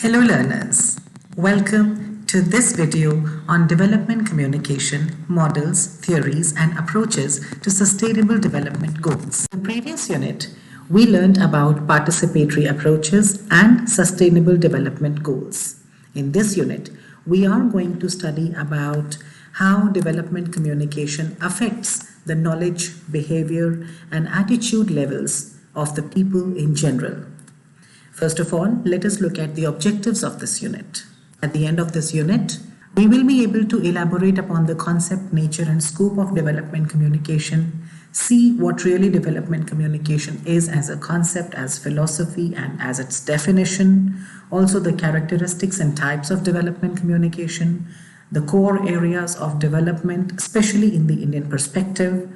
Hello learners, welcome to this video on development communication, models, theories and approaches to sustainable development goals. In the previous unit, we learned about participatory approaches and sustainable development goals. In this unit, we are going to study about how development communication affects the knowledge, behavior and attitude levels of the people in general. First of all, let us look at the objectives of this unit. At the end of this unit, we will be able to elaborate upon the concept, nature and scope of development communication, see what really development communication is as a concept, as philosophy and as its definition, also the characteristics and types of development communication, the core areas of development, especially in the Indian perspective,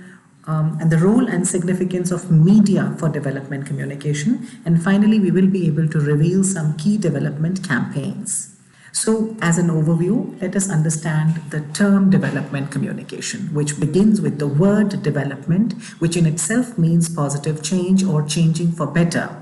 and the role and significance of media for development communication. And finally, we will be able to reveal some key development campaigns. So as an overview, let us understand the term development communication, which begins with the word development, which in itself means positive change or changing for better.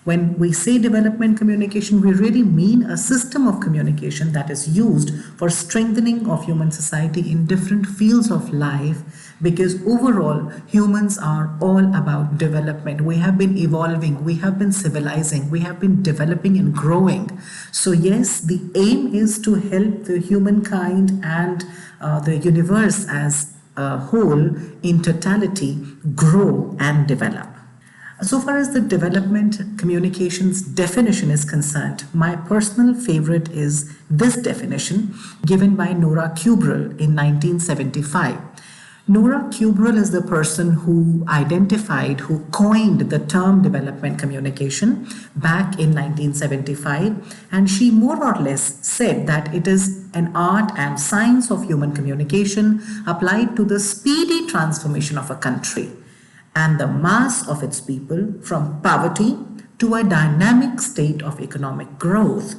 When we say development communication, we really mean a system of communication that is used for strengthening of human society in different fields of life, because overall humans are all about development. We have been evolving, we have been civilizing, we have been developing and growing. So yes, the aim is to help the humankind and the universe as a whole in totality grow and develop. So far as the development communications definition is concerned, my personal favorite is this definition given by Nora Kubrel in 1975. Nora Kubrel is the person who coined the term development communication back in 1975, and she more or less said that it is an art and science of human communication applied to the speedy transformation of a country and the mass of its people from poverty to a dynamic state of economic growth,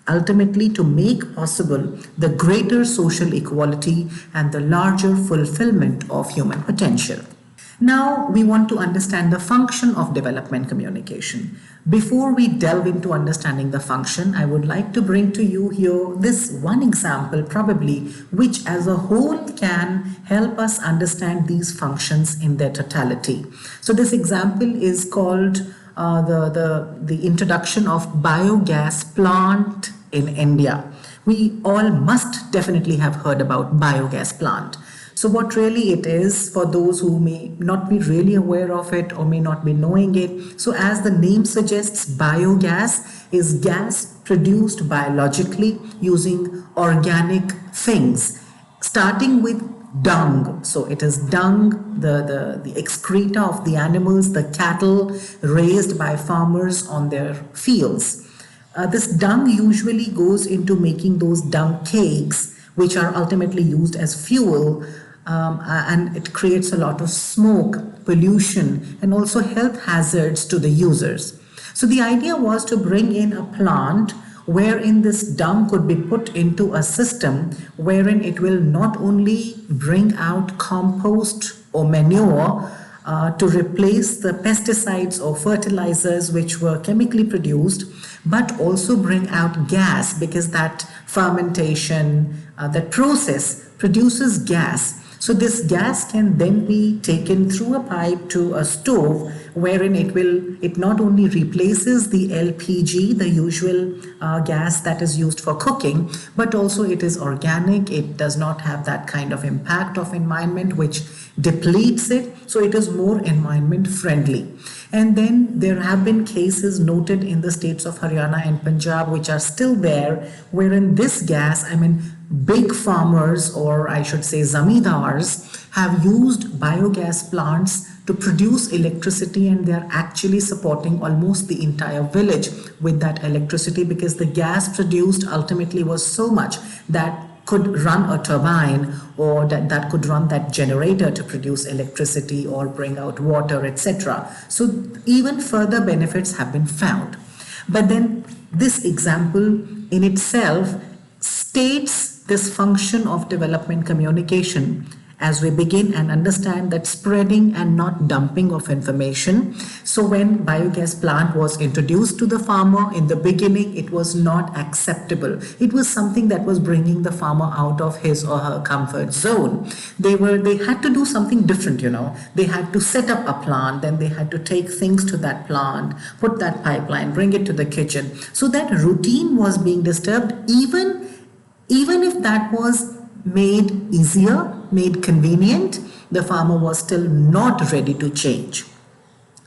ultimately to make possible the greater social equality and the larger fulfillment of human potential. Now we want to understand the function of development communication. Before we delve into understanding the function, I would like to bring to you here this one example probably which as a whole can help us understand these functions in their totality. So this example is called the introduction of biogas plant in India. We all must definitely have heard about biogas plant. So what really it is, for those who may not be really aware of it or may not be knowing it. So as the name suggests, biogas is gas produced biologically using organic things, starting with dung. So it is dung, the excreta of the animals, the cattle raised by farmers on their fields. This dung usually goes into making those dung cakes, which are ultimately used as fuel, and it creates a lot of smoke, pollution, and also health hazards to the users. So the idea was to bring in a plant wherein this dung could be put into a system wherein it will not only bring out compost or manure to replace the pesticides or fertilizers which were chemically produced, but also bring out gas, because that fermentation, that process produces gas. So this gas can then be taken through a pipe to a stove wherein it not only replaces the LPG, the usual gas that is used for cooking, but also it is organic. It does not have that kind of impact of environment which depletes it. So it is more environment friendly. And then there have been cases noted in the states of Haryana and Punjab which are still there, wherein this gas, big farmers, or I should say zamindars, have used biogas plants to produce electricity, and they are actually supporting almost the entire village with that electricity, because the gas produced ultimately was so much that could run a turbine, or that could run that generator to produce electricity or bring out water, etc. So even further benefits have been found. But then this example in itself states this function of development communication as we begin and understand that spreading and not dumping of information. So when biogas plant was introduced to the farmer in the beginning, it was not acceptable. It was something that was bringing the farmer out of his or her comfort zone. They had to do something different, They had to set up a plant, then they had to take things to that plant, put that pipeline, bring it to the kitchen. So that routine was being disturbed, even if that was made easier, made convenient, the farmer was still not ready to change.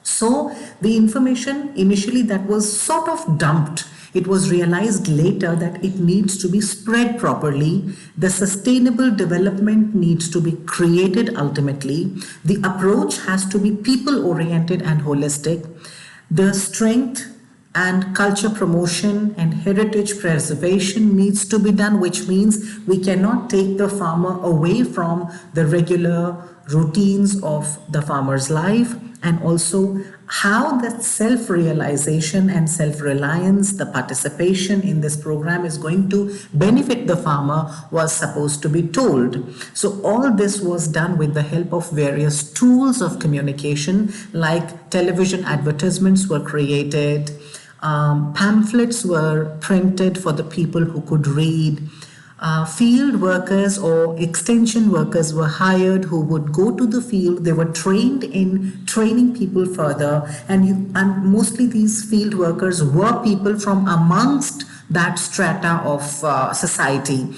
So the information initially that was sort of dumped, it was realized later that it needs to be spread properly. The sustainable development needs to be created ultimately. The approach has to be people-oriented and holistic. The strength and culture promotion and heritage preservation needs to be done, which means we cannot take the farmer away from the regular routines of the farmer's life, and also how that self-realization and self-reliance, the participation in this program is going to benefit the farmer was supposed to be told. So all this was done with the help of various tools of communication, like television advertisements were created, pamphlets were printed for the people who could read. Field workers or extension workers were hired who would go to the field. They were trained in training people further, and mostly these field workers were people from amongst that strata of society.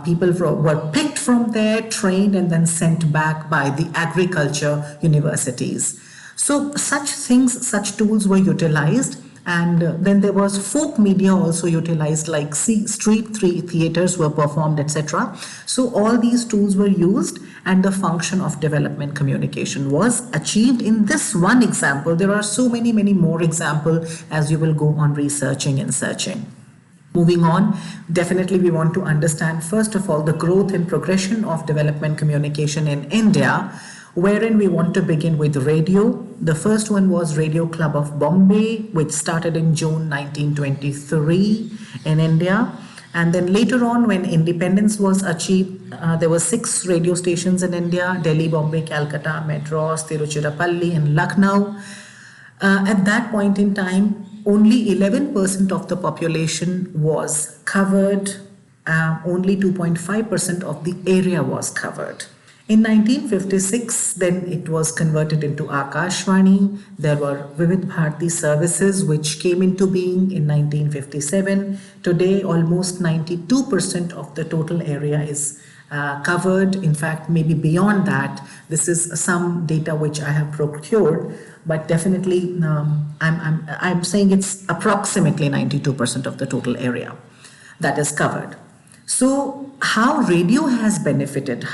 People were picked from there, trained, and then sent back by the agriculture universities. So such tools were utilized. And then there was folk media also utilized, like street theaters were performed, etc. So all these tools were used, and the function of development communication was achieved in this one example. There are so many more examples as you will go on researching and searching. Moving on, definitely we want to understand first of all the growth and progression of development communication in India, wherein we want to begin with radio. The first one was Radio Club of Bombay, which started in June 1923 in India. And then later on, when independence was achieved, there were 6 radio stations in India: Delhi, Bombay, Calcutta, Madras, Tiruchirappalli, and Lucknow. At that point in time, only 11% of the population was covered. Only 2.5% of the area was covered. In 1956, then it was converted into Akashvani. There were Vivid Bharati services which came into being in 1957. Today, almost 92% of the total area is covered. In fact, maybe beyond that. This is some data which I have procured, but definitely I'm saying it's approximately 92% of the total area that is covered. So how radio has benefited,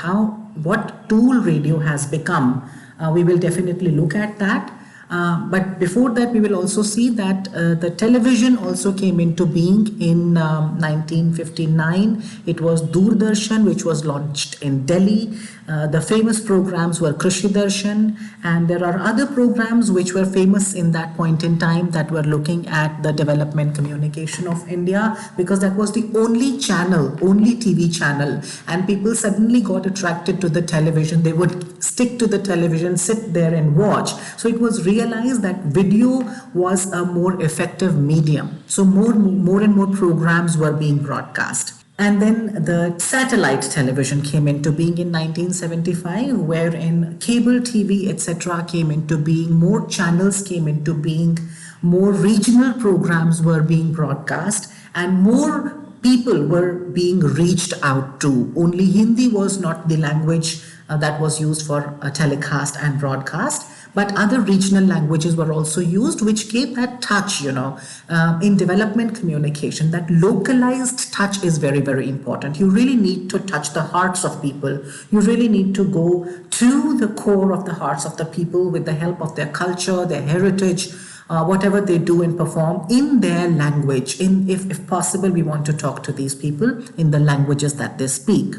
what tool radio has become, we will definitely look at that. But before that, we will also see that the television also came into being in 1959. It was Doordarshan, which was launched in Delhi. The famous programs were Krishi Darshan, and there are other programs which were famous in that point in time that were looking at the development communication of India, because that was the only channel, only TV channel, and people suddenly got attracted to the television. They would stick to the television, sit there and watch. So it was realized that video was a more effective medium. So more and more programs were being broadcast. And then the satellite television came into being in 1975, wherein cable TV, etc. came into being, more channels came into being, more regional programs were being broadcast, and more people were being reached out to. Only Hindi was not the language that was used for a telecast and broadcast, but other regional languages were also used, which gave that touch, in development communication. That localized touch is very, very important. You really need to touch the hearts of people. You really need to go to the core of the hearts of the people with the help of their culture, their heritage, whatever they do and perform in their language. If possible, we want to talk to these people in the languages that they speak.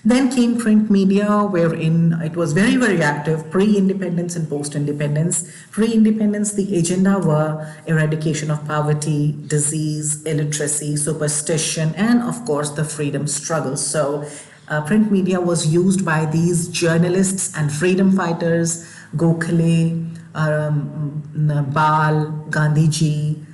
Then came print media, wherein it was very, very active, pre-independence and post-independence. Pre-independence, the agenda were eradication of poverty, disease, illiteracy, superstition, and of course the freedom struggle. So Print media was used by these journalists and freedom fighters, Gokhale, Bal, Gandhiji,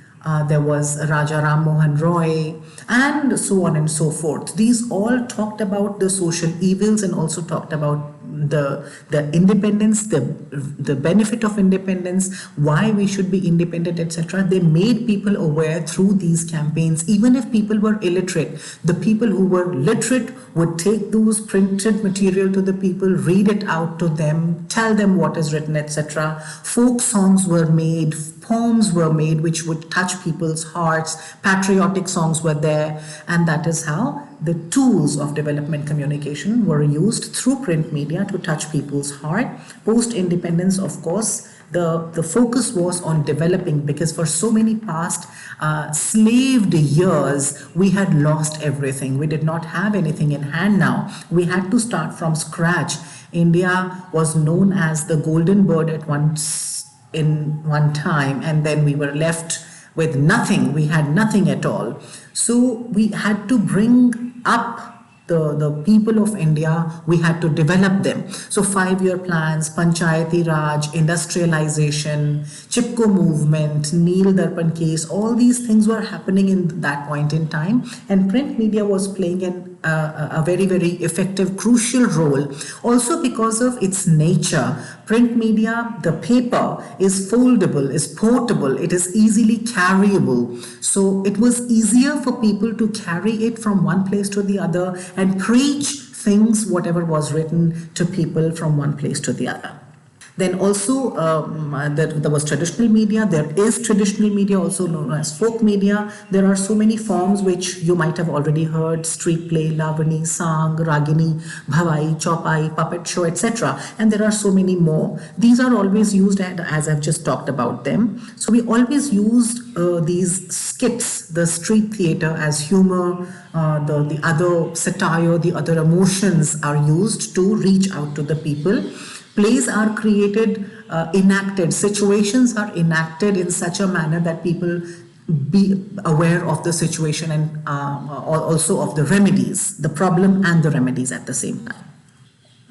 there was Raja Ram Mohan Roy, and so on and so forth. These all talked about the social evils and also talked about the independence, the benefit of independence, why we should be independent, etc. They made people aware through these campaigns. Even if people were illiterate, the people who were literate would take those printed material to the people, read it out to them, tell them what is written, etc. Folk songs were made, poems were made which would touch people's hearts, patriotic songs were there, and that is how the tools of development communication were used through print media to touch people's heart. Post-independence, of course, the focus was on developing, because for so many past slaved years, we had lost everything. We did not have anything in hand now. We had to start from scratch. India was known as the golden bird at one time, and then we were left with nothing. We had nothing at all. So we had to bring up the people of India, we had to develop them. So 5-year plans, Panchayati Raj, industrialization, Chipko movement, Neel Darpan case, all these things were happening in that point in time, and print media was playing a very, very effective, crucial role. Also because of its nature, print media, the paper is foldable, is portable, it is easily carryable. So it was easier for people to carry it from one place to the other and preach things, whatever was written, to people from one place to the other. Then also there was traditional media. There is traditional media, also known as folk media. There are so many forms which you might have already heard: street play, Lavani, Sang, Ragini, Bhavai, Chopai, puppet show, etc. And there are so many more. These are always used as I've just talked about them. So we always used these skits, the street theater, as humor. The other satire, the other emotions are used to reach out to the people. Plays are created, enacted, situations are enacted in such a manner that people be aware of the situation and also of the remedies, the problem and the remedies at the same time.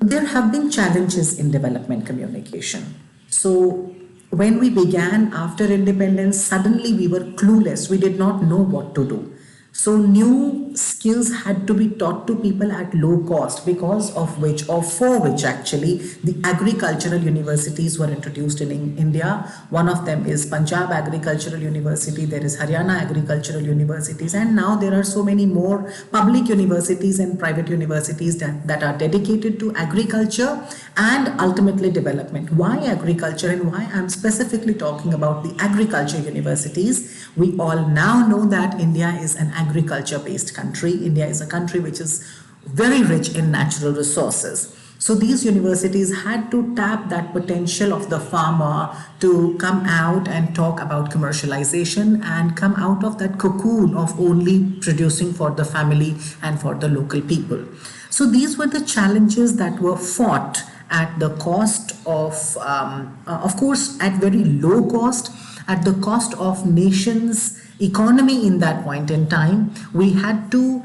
There have been challenges in development communication. So when we began after independence, suddenly we were clueless. We did not know what to do. So new skills had to be taught to people at low cost, because of which, or for which actually, the agricultural universities were introduced in India. One of them is Punjab Agricultural University, there is Haryana Agricultural Universities, and now there are so many more public universities and private universities that are dedicated to agriculture and ultimately development. Why agriculture, and why I'm specifically talking about the agriculture universities? We all now know that India is an agriculture-based country. India is a country which is very rich in natural resources. So these universities had to tap that potential of the farmer to come out and talk about commercialization and come out of that cocoon of only producing for the family and for the local people. So these were the challenges that were fought at the cost of course, at very low cost, at the cost of nation's economy in that point in time. We had to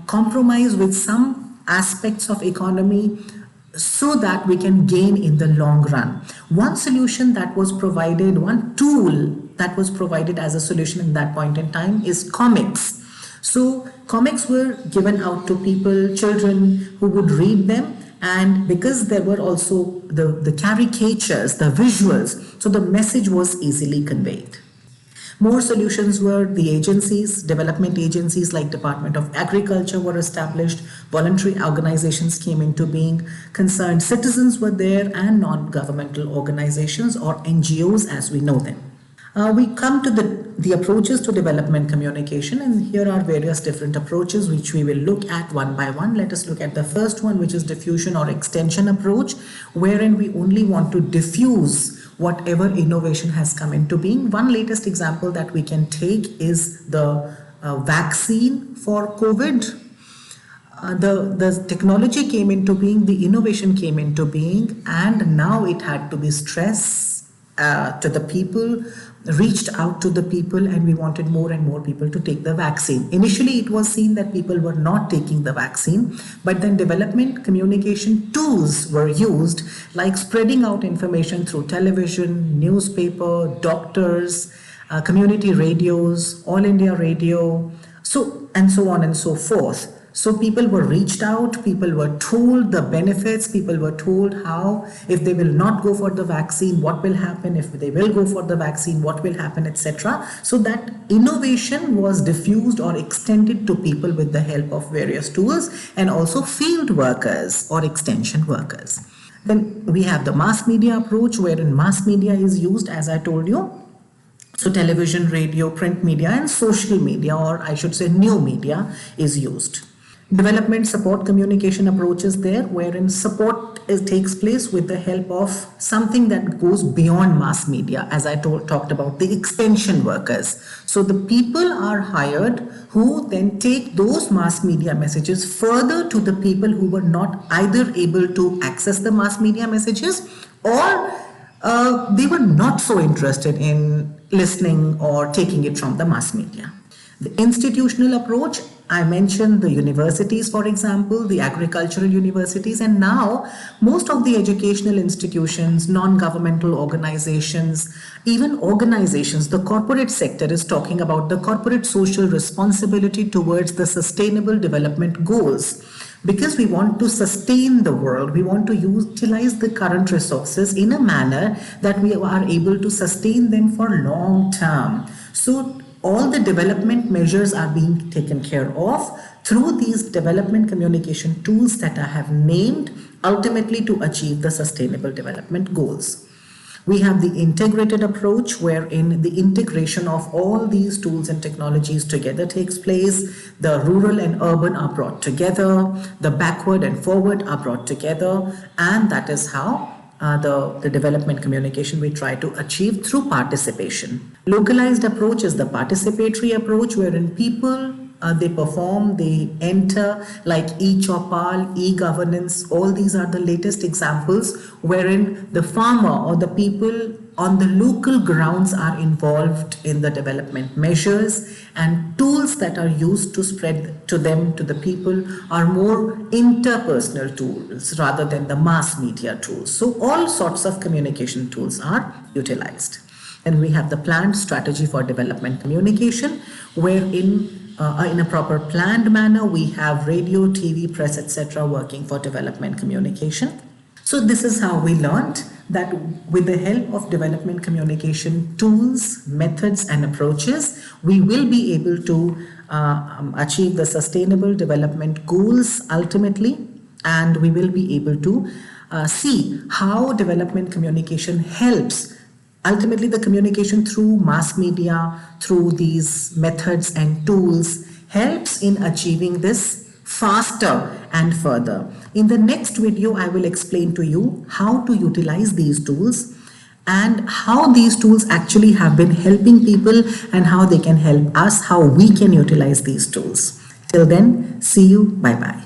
compromise with some aspects of economy so that we can gain in the long run. One solution that was provided, one tool that was provided as a solution in that point in time is comics. So comics were given out to people, children who would read them, and because there were also the caricatures, the visuals, so the message was easily conveyed. More solutions were the agencies, development agencies like Department of Agriculture were established, voluntary organizations came into being, concerned citizens were there, and non-governmental organizations, or NGOs as we know them. We come to the approaches to development communication, and here are various different approaches which we will look at one by one. Let us look at the first one, which is diffusion or extension approach, wherein we only want to diffuse whatever innovation has come into being. One latest example that we can take is the vaccine for COVID. The technology came into being, the innovation came into being, and now it had to be stressed to the people reached out to the people, and we wanted more and more people to take the vaccine. Initially, it was seen that people were not taking the vaccine, but then development communication tools were used, like spreading out information through television, newspaper, doctors, community radios, All India Radio, so on and so forth. So people were reached out, people were told the benefits, people were told how, if they will not go for the vaccine, what will happen, if they will go for the vaccine, what will happen, etc. So that innovation was diffused or extended to people with the help of various tools, and also field workers or extension workers. Then we have the mass media approach, wherein mass media is used, as I told you. So television, radio, print media, and social media, or I should say new media, is used. Development support communication approaches there, wherein support takes place with the help of something that goes beyond mass media, as I talked about, the extension workers. So the people are hired who then take those mass media messages further to the people who were not either able to access the mass media messages, or they were not so interested in listening or taking it from the mass media. The institutional approach, I mentioned the universities, for example, the agricultural universities, and now most of the educational institutions, non-governmental organizations, even organizations, the corporate sector is talking about the corporate social responsibility towards the sustainable development goals. Because we want to sustain the world, we want to utilize the current resources in a manner that we are able to sustain them for long term. So all the development measures are being taken care of through these development communication tools that I have named, ultimately to achieve the sustainable development goals. We have the integrated approach, wherein the integration of all these tools and technologies together takes place. The rural and urban are brought together, the backward and forward are brought together, and that is how the development communication we try to achieve through participation. Localized approach is the participatory approach, wherein people they perform, they enter, like e-Chopal, e-governance. All these are the latest examples wherein the farmer or the people on the local grounds are involved in the development measures, and tools that are used to spread to them, to the people, are more interpersonal tools rather than the mass media tools. So all sorts of communication tools are utilized. And we have the planned strategy for development communication, wherein in a proper planned manner, we have radio, TV, press, etc. working for development communication. So this is how we learned that with the help of development communication tools, methods, and approaches, we will be able to achieve the sustainable development goals ultimately, and we will be able to see how development communication helps. Ultimately, the communication through mass media, through these methods and tools, helps in achieving this faster and further. In the next video, I will explain to you how to utilize these tools and how these tools actually have been helping people, and how they can help us, how we can utilize these tools. Till then, see you. Bye-bye.